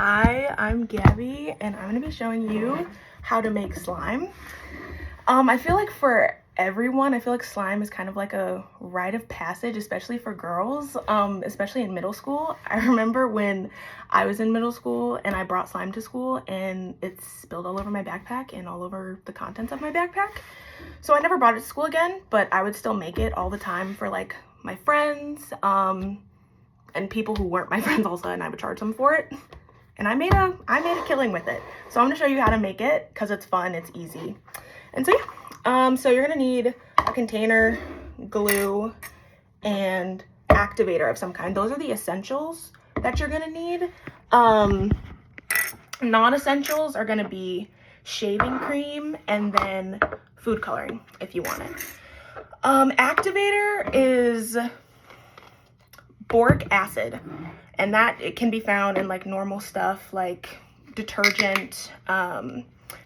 Hi, I'm Gabby, and I'm going to be showing you how to make slime. I feel like for everyone, I feel like slime is kind of like a rite of passage, especially for girls, especially in middle school. I remember when I was in middle school and I brought slime to school and it spilled all over my backpack and all over the contents of my backpack. So I never brought it to school again, but I would still make it all the time for like my friends, and people who weren't my friends also, and I would charge them for it. And I made a killing with it. So I'm gonna show you how to make it because it's fun, it's easy. And so yeah, so you're gonna need a container, glue, and activator of some kind. Those are the essentials that you're gonna need. Non-essentials are gonna be shaving cream and then food coloring if you want it. Activator is boric acid, and that it can be found in like normal stuff like detergent,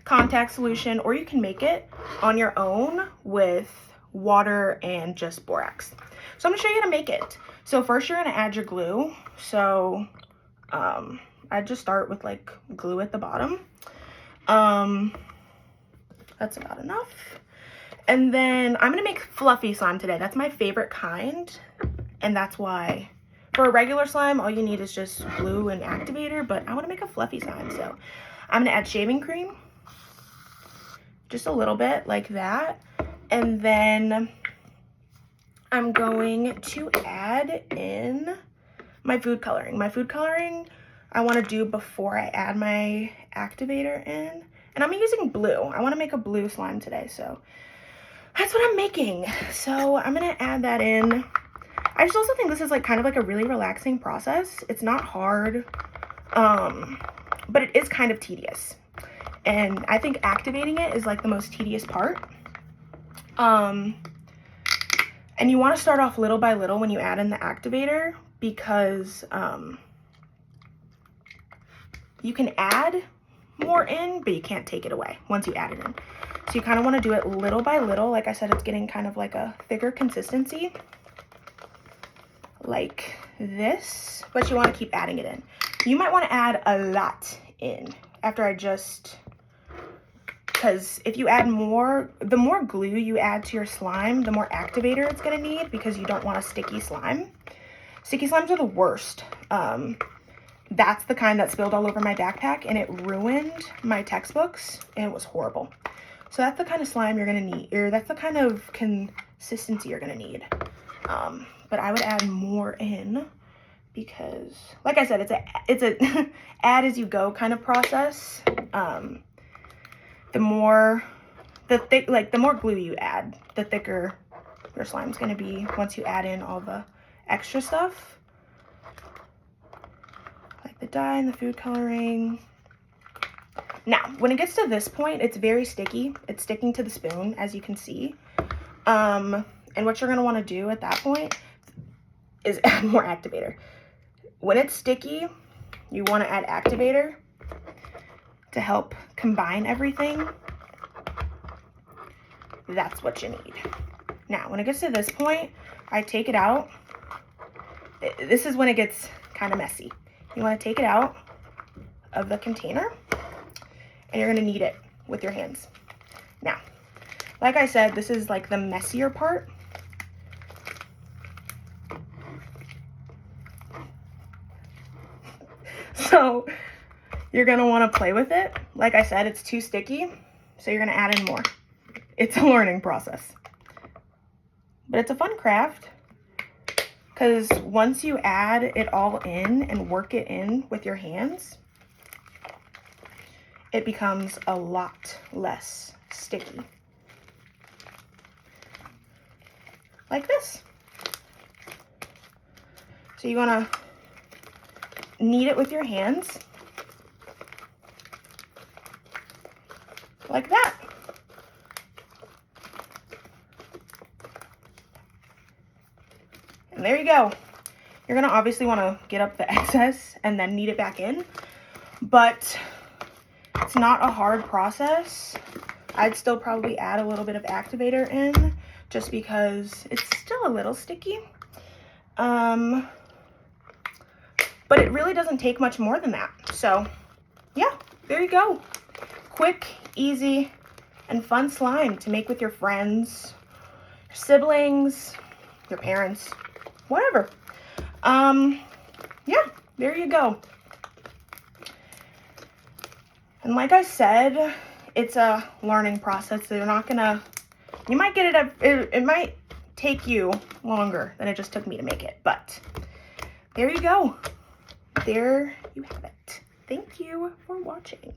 contact solution, or you can make it on your own with water and just borax. So I'm gonna show you how to make it. So first you're gonna add your glue. So I just start with like glue at the bottom. That's about enough. And then I'm gonna make fluffy slime today. That's my favorite kind, and that's why. For a regular slime, all you need is just glue and activator, but I want to make a fluffy slime, so I'm going to add shaving cream, just a little bit like that, and then I'm going to add in my food coloring. My food coloring I want to do before I add my activator in, and I'm using blue. I want to make a blue slime today, so that's what I'm making. So I'm going to add that in. I just also think this is like kind of like a really relaxing process. It's not hard, but it is kind of tedious. And I think activating it is like the most tedious part. And you want to start off little by little when you add in the activator, because you can add more in, but you can't take it away once you add it in. So you kind of want to do it little by little. Like I said, it's getting kind of like a thicker consistency, like this, but you want to keep adding it in. You might want to add a lot in after because if you add more, the more glue you add to your slime, the more activator it's going to need, because you don't want a sticky slime. Sticky slimes are the worst. That's the kind that spilled all over my backpack and it ruined my textbooks, and it was horrible. So that's the kind of slime you're going to need, or that's the kind of consistency you're going to need. But I would add more in because, like I said, it's a add as you go kind of process. The more glue you add, the thicker your slime's gonna be once you add in all the extra stuff, like the dye and the food coloring. Now, when it gets to this point, it's very sticky. It's sticking to the spoon, as you can see. And what you're gonna want to do at that point is add more activator. When it's sticky, you want to add activator to help combine everything. That's what you need. Now, when it gets to this point, I take it out. This is when it gets kind of messy. You want to take it out of the container, and you're going to knead it with your hands. Now, like I said, this is like the messier part. So you're gonna want to play with it. Like I said, it's too sticky, so you're gonna add in more. It's a learning process, but it's a fun craft, because once you add it all in and work it in with your hands, it becomes a lot less sticky. Like this. So you wanna knead it with your hands like that. And there you go. You're gonna obviously want to get up the excess and then knead it back in, but it's not a hard process. I'd still probably add a little bit of activator in just because it's still a little sticky. But it really doesn't take much more than that. So yeah, there you go. Quick, easy, and fun slime to make with your friends, your siblings, your parents, whatever. Yeah, there you go. And like I said, it's a learning process. So you're not gonna, you might get it might take you longer than it just took me to make it, but there you go. There you have it. Thank you for watching.